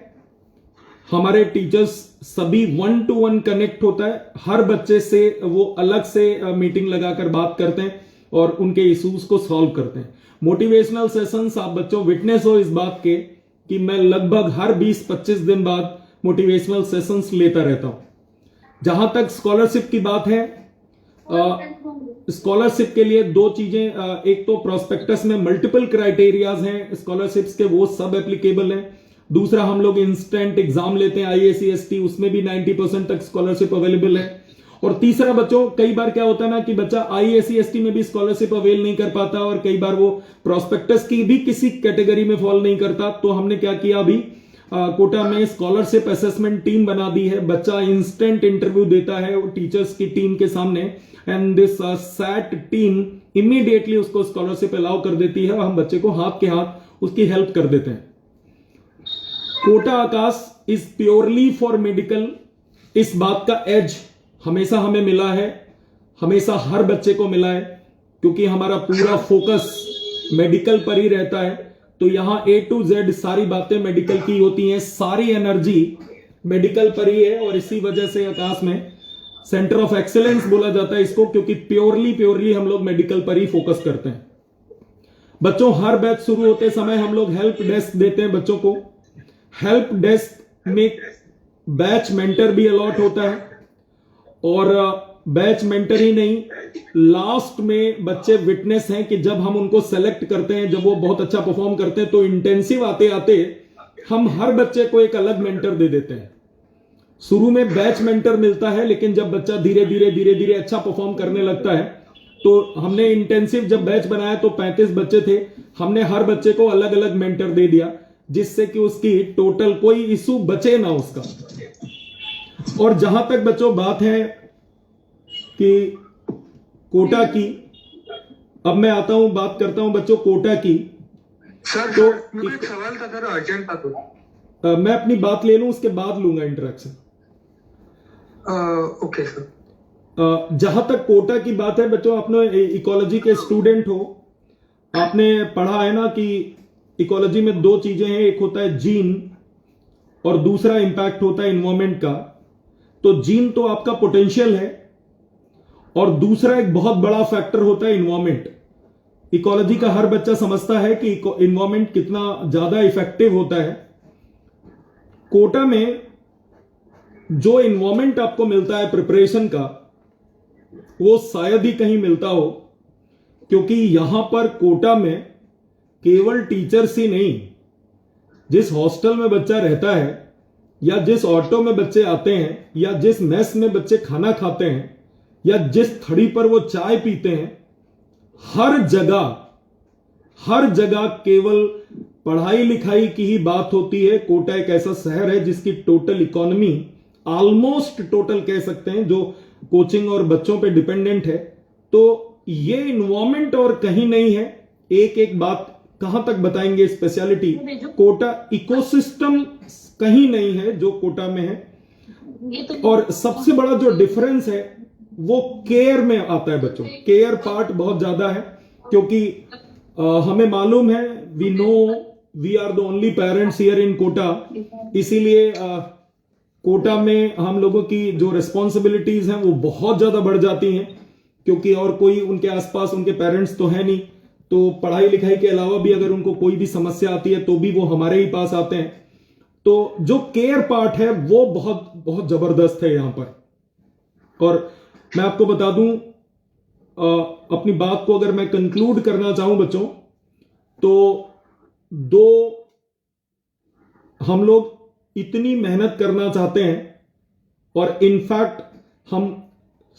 हमारे टीचर्स सभी 1-to-1 कनेक्ट होता है। हर बच्चे से वो अलग से मीटिंग लगाकर बात करते हैं और उनके इश्यूज को सॉल्व करते हैं। मोटिवेशनल सेशंस, आप बच्चों विटनेस हो इस बात के कि मैं लगभग हर 20-25 दिन बाद मोटिवेशनल सेशंस लेता रहता हूं। जहां तक स्कॉलरशिप की बात है, स्कॉलरशिप के लिए दो चीजें, एक तो प्रोस्पेक्टस में मल्टीपल क्राइटेरियाज हैं स्कॉलरशिप्स के, वो सब एप्लीकेबल हैं। दूसरा, हम लोग इंस्टेंट एग्जाम लेते हैं IACST, उसमें भी 90% तक स्कॉलरशिप अवेलेबल है। और तीसरा बच्चों, कई बार क्या होता है ना कि बच्चा IACST में भी स्कॉलरशिप अवेल नहीं कर पाता और कई बार वो प्रोस्पेक्टस की भी किसी कैटेगरी में फॉल नहीं करता। तो हमने क्या किया, अभी कोटा में स्कॉलरशिप असेसमेंट टीम बना दी है। बच्चा इंस्टेंट इंटरव्यू देता है टीचर्स की टीम के सामने, and this SAT team immediately उसको स्कॉलरशिप अलाउ कर देती है। हम बच्चे को हाथ के हाथ उसकी हेल्प कर देते हैं। कोटा आकाश इज प्योरली फॉर मेडिकल। इस बात का एज हमेशा हमें मिला है, हमेशा हर बच्चे को मिला है, क्योंकि हमारा पूरा फोकस मेडिकल पर ही रहता है। तो यहां A to Z सारी बातें मेडिकल की होती हैं, सारी एनर्जी मेडिकल पर ही है। और इसी वजह से आकाश में सेंटर ऑफ एक्सीलेंस बोला जाता है इसको, क्योंकि प्योरली हम लोग मेडिकल पर ही फोकस करते हैं। बच्चों, हर बैच शुरू होते समय हम लोग हेल्प डेस्क देते हैं बच्चों को। हेल्प डेस्क में बैच मेंटर भी अलॉट होता है, और बैच मेंटर ही नहीं, लास्ट में बच्चे विटनेस हैं कि जब हम उनको सेलेक्ट करते हैं, जब वो बहुत अच्छा परफॉर्म करते हैं, तो इंटेंसिव आते आते हम हर बच्चे को एक अलग मेंटर दे देते हैं। शुरू में बैच मेंटर मिलता है, लेकिन जब बच्चा धीरे धीरे अच्छा परफॉर्म करने लगता है, तो हमने इंटेंसिव जब बैच बनाया तो 35 बच्चे थे, हमने हर बच्चे को अलग अलग मेंटर दे दिया, जिससे कि उसकी टोटल कोई इशू बचे ना उसका। और जहां तक बच्चों बात है कि कोटा की, अब मैं आता हूं, बात करता हूं बच्चों कोटा की। सर तो मेरे को एक सवाल था सर, अर्जेंट था तो। मैं अपनी बात ले लूं, उसके बाद लूंगा इंटरेक्शन। Okay sir. जहां तक कोटा की बात है बच्चों, आपने इकोलॉजी के स्टूडेंट हो, आपने पढ़ा है ना कि इकोलॉजी में दो चीजें हैं, एक होता है जीन और दूसरा इंपैक्ट होता है इन्वायरमेंट का। तो जीन तो आपका पोटेंशियल है, और दूसरा एक बहुत बड़ा फैक्टर होता है इन्वायरमेंट। इकोलॉजी का हर बच्चा समझता है कि इन्वायरमेंट कितना ज्यादा इफेक्टिव होता है। कोटा में जो इन्वायरमेंट आपको मिलता है प्रिपरेशन का, वो शायद ही कहीं मिलता हो, क्योंकि यहां पर कोटा में केवल टीचर्स ही नहीं, जिस हॉस्टल में बच्चा रहता है या जिस ऑटो में बच्चे आते हैं या जिस मेस में बच्चे खाना खाते हैं या जिस थड़ी पर वो चाय पीते हैं, हर जगह केवल पढ़ाई लिखाई की ही बात होती है। कोटा एक ऐसा शहर है जिसकी टोटल इकोनॉमी, ऑलमोस्ट टोटल कह सकते हैं, जो कोचिंग और बच्चों पे डिपेंडेंट है। तो ये इन्वायरमेंट और कहीं नहीं है। एक एक बात कहां तक बताएंगे, स्पेशलिटी कोटा इकोसिस्टम कहीं नहीं है जो कोटा में है। और सबसे बड़ा जो डिफरेंस है वो केयर में आता है। बच्चों केयर पार्ट बहुत ज्यादा है, क्योंकि हमें मालूम है, we know we are the only parents here in Kota, इसीलिए कोटा में हम लोगों की जो रिस्पॉन्सिबिलिटीज हैं वो बहुत ज्यादा बढ़ जाती हैं, क्योंकि और कोई उनके आसपास उनके पेरेंट्स तो है नहीं। तो पढ़ाई लिखाई के अलावा भी अगर उनको कोई भी समस्या आती है तो भी वो हमारे ही पास आते हैं। तो जो केयर पार्ट है वो बहुत बहुत जबरदस्त है यहां पर। और मैं आपको बता दूं, अपनी बात को अगर मैं कंक्लूड करना चाहूं बच्चों, तो हम लोग इतनी मेहनत करना चाहते हैं और इनफैक्ट हम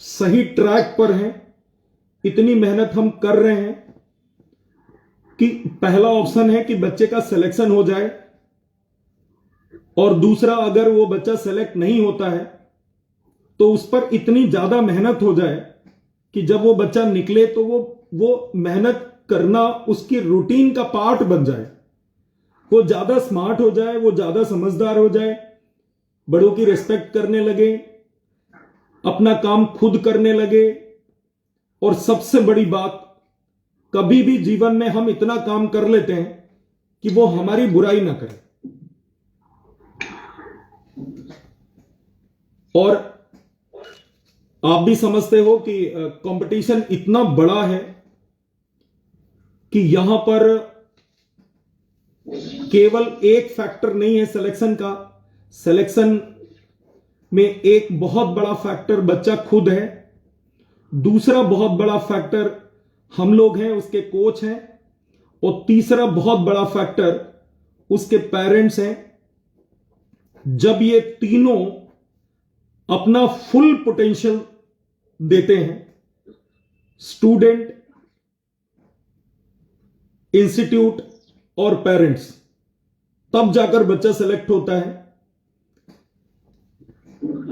सही ट्रैक पर हैं, इतनी मेहनत हम कर रहे हैं कि पहला ऑप्शन है कि बच्चे का सिलेक्शन हो जाए, और दूसरा अगर वो बच्चा सेलेक्ट नहीं होता है तो उस पर इतनी ज्यादा मेहनत हो जाए कि जब वो बच्चा निकले तो वो मेहनत करना उसकी रूटीन का पार्ट बन जाए। वो ज्यादा स्मार्ट हो जाए, वो ज्यादा समझदार हो जाए, बड़ों की रिस्पेक्ट करने लगे, अपना काम खुद करने लगे। और सबसे बड़ी बात, कभी भी जीवन में हम इतना काम कर लेते हैं कि वो हमारी बुराई ना करे। और आप भी समझते हो कि कंपटीशन इतना बड़ा है कि यहां पर केवल एक फैक्टर नहीं है सिलेक्शन का। सिलेक्शन में एक बहुत बड़ा फैक्टर बच्चा खुद है, दूसरा बहुत बड़ा फैक्टर हम लोग हैं, उसके कोच हैं, और तीसरा बहुत बड़ा फैक्टर उसके पेरेंट्स हैं। जब ये तीनों अपना फुल पोटेंशियल देते हैं, स्टूडेंट, इंस्टीट्यूट और पेरेंट्स, तब जाकर बच्चा सेलेक्ट होता है।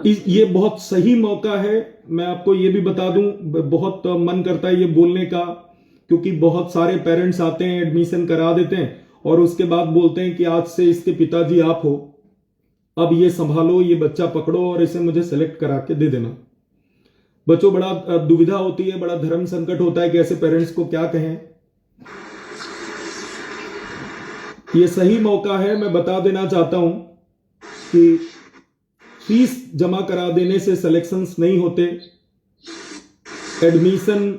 ये बहुत सही मौका है। मैं आपको ये भी बता दूं, बहुत मन करता है ये बोलने का, क्योंकि बहुत सारे पेरेंट्स आते हैं, एडमिशन करा देते हैं और उसके बाद बोलते हैं कि आज से इसके पिताजी आप हो, अब ये संभालो, ये बच्चा पकड़ो और इसे मुझे सेलेक्ट करा के दे देना। बच्चों बड़ा दुविधा होती है, बड़ा धर्म संकट होता है कि ऐसे पेरेंट्स को क्या कहें। ये सही मौका है। मैं बता देना चाहता हूं कि फीस जमा करा देने से सिलेक्शंस नहीं होते, एडमिशन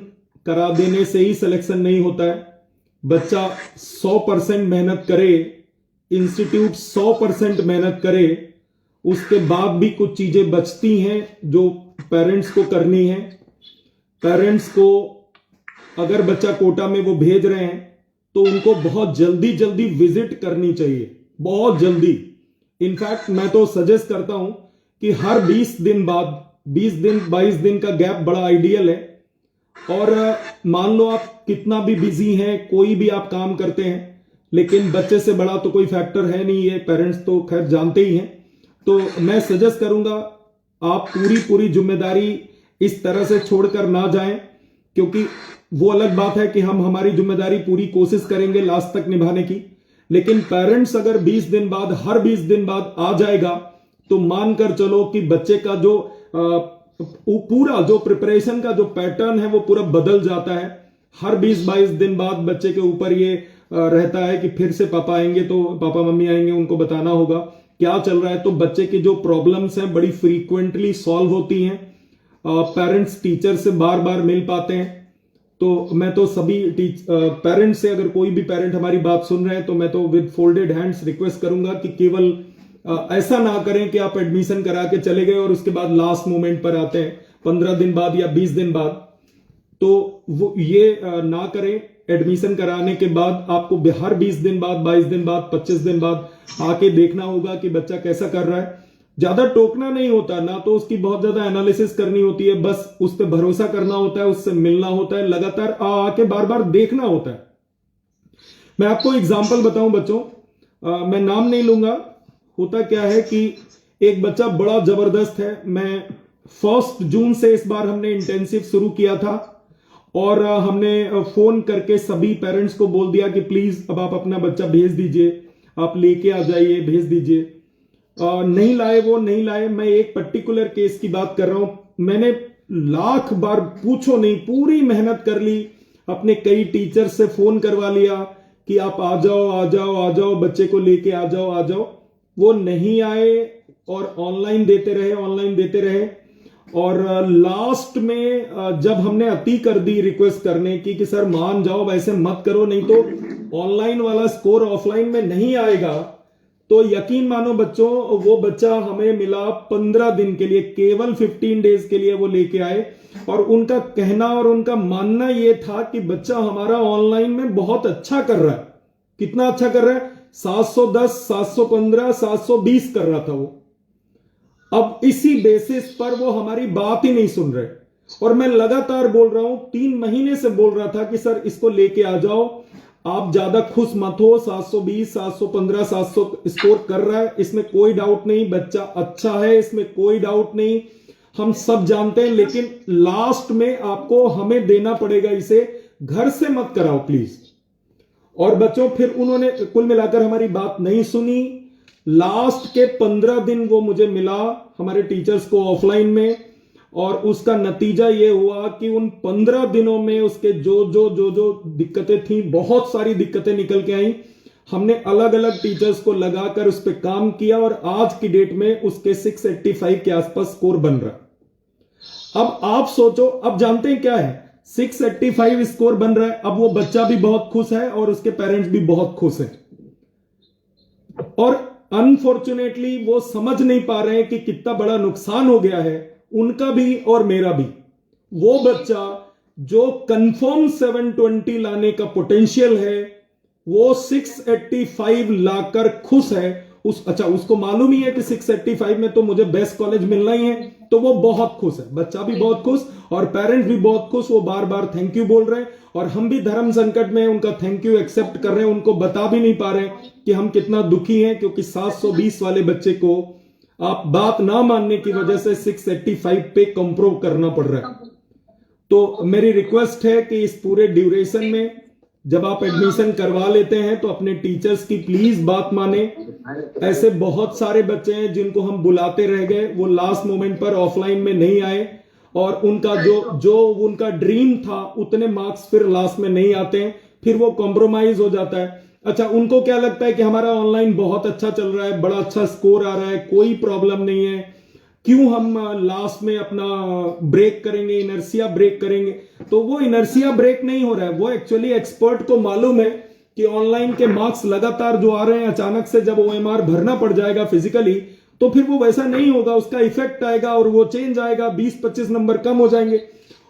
करा देने से ही सिलेक्शन नहीं होता है। बच्चा 100% मेहनत करे, इंस्टीट्यूट 100% मेहनत करे, उसके बाद भी कुछ चीजें बचती हैं जो पेरेंट्स को करनी है। पेरेंट्स को अगर बच्चा कोटा में वो भेज रहे हैं तो उनको बहुत जल्दी जल्दी विजिट करनी चाहिए, बहुत जल्दी। इनफैक्ट मैं तो सजेस्ट करता हूं कि हर 20 दिन बाद, 20 दिन 22 दिन का गैप बड़ा आइडियल है। और मान लो आप कितना भी बिजी हैं, कोई भी आप काम करते हैं, लेकिन बच्चे से बड़ा तो कोई फैक्टर है नहीं, ये पेरेंट्स तो खैर जानते ही हैं। तो मैं सजेस्ट करूंगा आप पूरी जिम्मेदारी इस तरह से छोड़कर ना जाएं, क्योंकि वो अलग बात है कि हम हमारी जिम्मेदारी पूरी कोशिश करेंगे लास्ट तक निभाने की, लेकिन पेरेंट्स अगर 20 दिन बाद, हर 20 दिन बाद आ जाएगा तो मानकर चलो कि बच्चे का जो पूरा जो प्रिपरेशन का जो पैटर्न है वो पूरा बदल जाता है। हर 20-22 दिन बाद बच्चे के ऊपर ये रहता है कि फिर से पापा आएंगे, तो पापा मम्मी आएंगे, उनको बताना होगा क्या चल रहा है। तो बच्चे की जो प्रॉब्लम्स हैं बड़ी फ्रीक्वेंटली सॉल्व होती हैं, पेरेंट्स टीचर से बार बार मिल पाते हैं। तो मैं तो सभी पेरेंट्स से, अगर कोई भी पेरेंट हमारी बात सुन रहे हैं, तो मैं तो विद फोल्डेड हैंड्स रिक्वेस्ट करूंगा कि केवल ऐसा ना करें कि आप एडमिशन करा के चले गए और उसके बाद लास्ट मोमेंट पर आते हैं 15 दिन बाद या 20 दिन बाद। तो वो ये ना करें। एडमिशन कराने के बाद आपको हर 20 दिन बाद, 22 दिन बाद, 25 दिन बाद आके देखना होगा कि बच्चा कैसा कर रहा है। ज्यादा टोकना नहीं होता ना, तो उसकी बहुत ज्यादा एनालिसिस करनी होती है, बस उस पर भरोसा करना होता है, उससे मिलना होता है, लगातार आके बार बार देखना होता है। मैं आपको एग्जाम्पल बताऊं बच्चों, मैं नाम नहीं लूंगा। होता क्या है कि एक बच्चा बड़ा जबरदस्त है। मैं 1 जून से इस बार हमने इंटेंसिव शुरू किया था और हमने फोन करके सभी पेरेंट्स को बोल दिया कि प्लीज अब आप अपना बच्चा भेज दीजिए, आप लेके आ जाइए, भेज दीजिए। नहीं लाए, वो नहीं लाए। मैं एक पर्टिकुलर केस की बात कर रहा हूं। मैंने लाख बार, पूछो नहीं, पूरी मेहनत कर ली, अपने कई टीचर से फोन करवा लिया कि आप आ जाओ आ जाओ आ जाओ, बच्चे को लेके आ जाओ आ जाओ। वो नहीं आए और ऑनलाइन देते रहे, ऑनलाइन देते रहे। और लास्ट में जब हमने अति कर दी रिक्वेस्ट करने की कि सर मान जाओ, वैसे मत करो, नहीं तो ऑनलाइन वाला स्कोर ऑफलाइन में नहीं आएगा, तो यकीन मानो बच्चों, वो बच्चा हमें मिला 15 दिन के लिए, केवल 15 डेज के लिए वो लेके आए। और उनका कहना और उनका मानना ये था कि बच्चा हमारा ऑनलाइन में बहुत अच्छा कर रहा है। कितना अच्छा कर रहा है? 710, 715, 720 कर रहा था वो। अब इसी बेसिस पर वो हमारी बात ही नहीं सुन रहे और मैं लगातार बोल रहा हूं, 3 महीने से बोल रहा था कि सर इसको लेके आ जाओ, आप ज्यादा खुश मत हो, 720, 715, 700 स्कोर कर रहा है, इसमें कोई डाउट नहीं, बच्चा अच्छा है, इसमें कोई डाउट नहीं, हम सब जानते हैं, लेकिन लास्ट में आपको हमें देना पड़ेगा इसे, घर से मत कराओ प्लीज। और बच्चों फिर उन्होंने कुल मिलाकर हमारी बात नहीं सुनी। लास्ट के 15 दिन वो मुझे मिला हमारे टीचर्स को ऑफलाइन में, और उसका नतीजा ये हुआ कि उन 15 दिनों में उसके जो दिक्कतें थी, बहुत सारी दिक्कतें निकल के आई। हमने अलग अलग टीचर्स को लगाकर उस पर काम किया और आज की डेट में उसके 685 के आसपास स्कोर बन रहा है। अब आप सोचो, अब जानते हैं क्या है, 685 स्कोर बन रहा है। अब वो बच्चा भी बहुत खुश है और उसके पेरेंट्स भी बहुत खुश हैं। और अनफॉर्चुनेटली वो समझ नहीं पा रहे हैं कि कितना बड़ा नुकसान हो गया है उनका भी और मेरा भी। वो बच्चा जो कंफर्म 720 लाने का पोटेंशियल है, वो 685 लाकर खुश है। उसको मालूम ही है कि 685 में तो मुझे बेस्ट कॉलेज मिलना ही है, तो वो बहुत खुश है, बच्चा भी बहुत खुश और पेरेंट्स भी बहुत खुश। वो बार बार थैंक यू बोल रहे हैं और हम भी धर्म संकट में उनका थैंक यू एक्सेप्ट कर रहे हैं। उनको बता भी नहीं पा रहे कि हम कितना दुखी हैं, क्योंकि 720 वाले बच्चे को आप बात ना मानने की वजह से 685 पे कंप्रोव करना पड़ रहा है। तो मेरी रिक्वेस्ट है कि इस पूरे ड्यूरेशन में जब आप एडमिशन करवा लेते हैं तो अपने टीचर्स की प्लीज बात माने। ऐसे बहुत सारे बच्चे हैं जिनको हम बुलाते रह गए, वो लास्ट मोमेंट पर ऑफलाइन में नहीं आए और उनका जो उनका ड्रीम था उतने मार्क्स फिर लास्ट में नहीं आते हैं, फिर वो कॉम्प्रोमाइज हो जाता है। अच्छा, उनको क्या लगता है कि हमारा ऑनलाइन बहुत अच्छा चल रहा है, बड़ा अच्छा स्कोर आ रहा है, कोई प्रॉब्लम नहीं है, क्यों हम लास्ट में अपना ब्रेक करेंगे, इनर्सिया ब्रेक करेंगे। तो वो इनर्सिया ब्रेक नहीं हो रहा है, वो एक्चुअली एक्सपर्ट को मालूम है कि ऑनलाइन के मार्क्स लगातार जो आ रहे हैं, अचानक से जब OMR भरना पड़ जाएगा फिजिकली, तो फिर वो वैसा नहीं होगा, उसका इफेक्ट आएगा और वो चेंज आएगा, 20-25 नंबर कम हो जाएंगे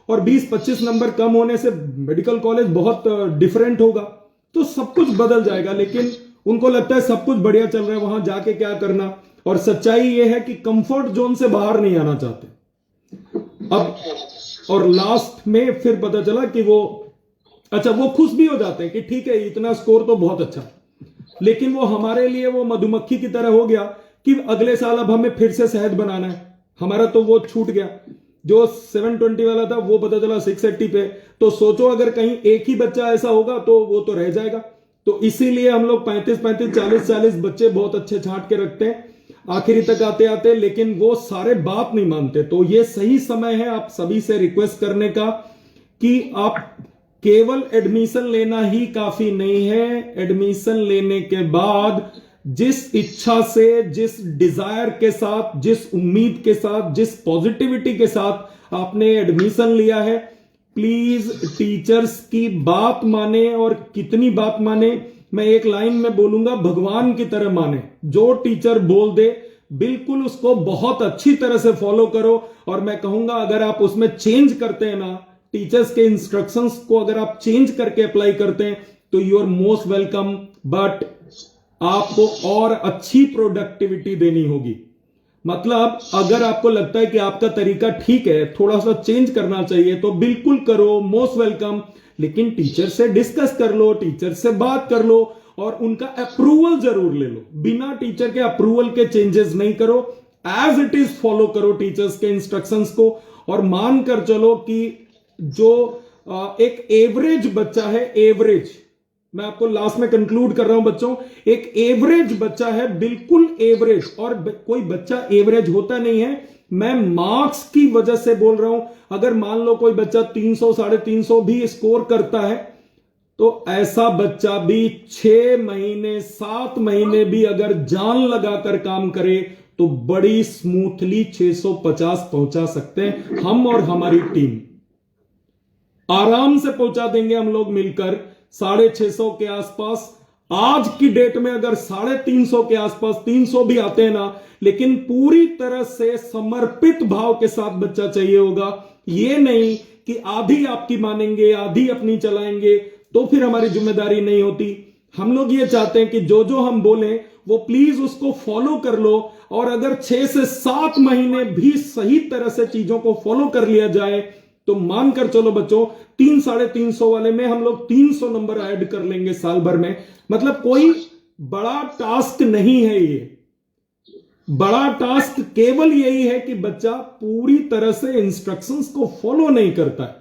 और 20-25 नंबर कम होने से मेडिकल कॉलेज बहुत डिफरेंट होगा, तो सब कुछ बदल जाएगा। लेकिन उनको लगता है सब कुछ बढ़िया चल रहा है, वहां जाके क्या करना। और सच्चाई यह है कि कंफर्ट जोन से बाहर नहीं आना चाहते। अब और लास्ट में फिर पता चला कि वो खुश भी हो जाते हैं कि ठीक है, इतना स्कोर तो बहुत अच्छा, लेकिन वो हमारे लिए वो मधुमक्खी की तरह हो गया कि अगले साल अब हमें फिर से शहद बनाना है। हमारा तो वो छूट गया, जो 720 वाला था वो पता चला 680 पे। तो सोचो अगर कहीं एक ही बच्चा ऐसा होगा तो वो तो रह जाएगा। तो इसीलिए हम लोग 35-35, 40-40 बच्चे बहुत अच्छे छांट के रखते हैं आखिरी तक आते आते, लेकिन वो सारे बात नहीं मानते। तो ये सही समय है आप सभी से रिक्वेस्ट करने का कि आप केवल एडमिशन लेना ही काफी नहीं है। एडमिशन लेने के बाद जिस इच्छा से, जिस डिजायर के साथ, जिस उम्मीद के साथ, जिस पॉजिटिविटी के साथ आपने एडमिशन लिया है, प्लीज टीचर्स की बात माने, और कितनी बात माने मैं एक लाइन में बोलूंगा, भगवान की तरह माने। जो टीचर बोल दे बिल्कुल उसको बहुत अच्छी तरह से फॉलो करो। और मैं कहूंगा अगर आप उसमें चेंज करते हैं ना, टीचर्स के इंस्ट्रक्शंस को अगर आप चेंज करके अप्लाई करते हैं तो you are most welcome. But आपको और अच्छी प्रोडक्टिविटी देनी होगी। मतलब अगर आपको लगता है कि आपका तरीका ठीक है, थोड़ा सा चेंज करना चाहिए, तो बिल्कुल करो, मोस्ट वेलकम। लेकिन टीचर से डिस्कस कर लो, टीचर से बात कर लो और उनका अप्रूवल जरूर ले लो। बिना टीचर के अप्रूवल के चेंजेस नहीं करो, एज इट इज फॉलो करो टीचर्स के इंस्ट्रक्शंस को। और मान कर चलो कि जो एक एवरेज बच्चा है, एवरेज, मैं आपको लास्ट में कंक्लूड कर रहा हूं बच्चों, एक एवरेज बच्चा है, बिल्कुल एवरेज, और कोई बच्चा एवरेज होता नहीं है, मैं मार्क्स की वजह से बोल रहा हूं। अगर मान लो कोई बच्चा 300 350 भी स्कोर करता है तो ऐसा बच्चा भी 6 महीने 7 महीने भी अगर जान लगाकर काम करे तो बड़ी स्मूथली 650 पहुंचा सकते हैं। हम और हमारी टीम आराम से पहुंचा देंगे हम लोग मिलकर 650 के आसपास। आज की डेट में अगर 350 के आसपास 300 भी आते हैं ना, लेकिन पूरी तरह से समर्पित भाव के साथ बच्चा चाहिए होगा। ये नहीं कि आधी आपकी मानेंगे आधी अपनी चलाएंगे, तो फिर हमारी जिम्मेदारी नहीं होती। हम लोग ये चाहते हैं कि जो जो हम बोलें वो प्लीज उसको फॉलो कर लो। और अगर 6 से 7 महीने भी सही तरह से चीजों को फॉलो कर लिया जाए तो मानकर चलो बच्चों 300-350 वाले में हम लोग 300 नंबर ऐड कर लेंगे साल भर में। मतलब कोई बड़ा टास्क नहीं है ये। बड़ा टास्क केवल यही है कि बच्चा पूरी तरह से इंस्ट्रक्शंस को फॉलो नहीं करता है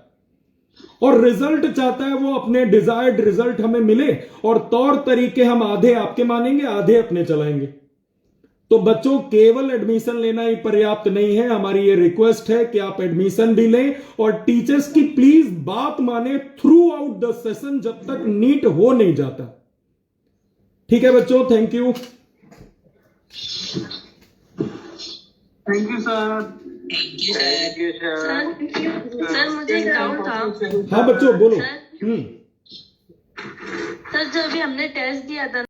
और रिजल्ट चाहता है वो अपने डिजायर्ड रिजल्ट हमें मिले, और तौर तरीके हम आधे आपके मानेंगे आधे अपने चलाएंगे। तो बच्चों केवल एडमिशन लेना ही पर्याप्त नहीं है। हमारी ये रिक्वेस्ट है कि आप एडमिशन भी लें और टीचर्स की प्लीज बात माने थ्रू आउट द सेशन जब तक नीट हो नहीं जाता। ठीक है बच्चों, thank you. Thank you sir. Thank you sir. Sir मुझे एक डाउट था। हाँ बच्चों बोलो। सर जब अभी हमने टेस्ट दिया था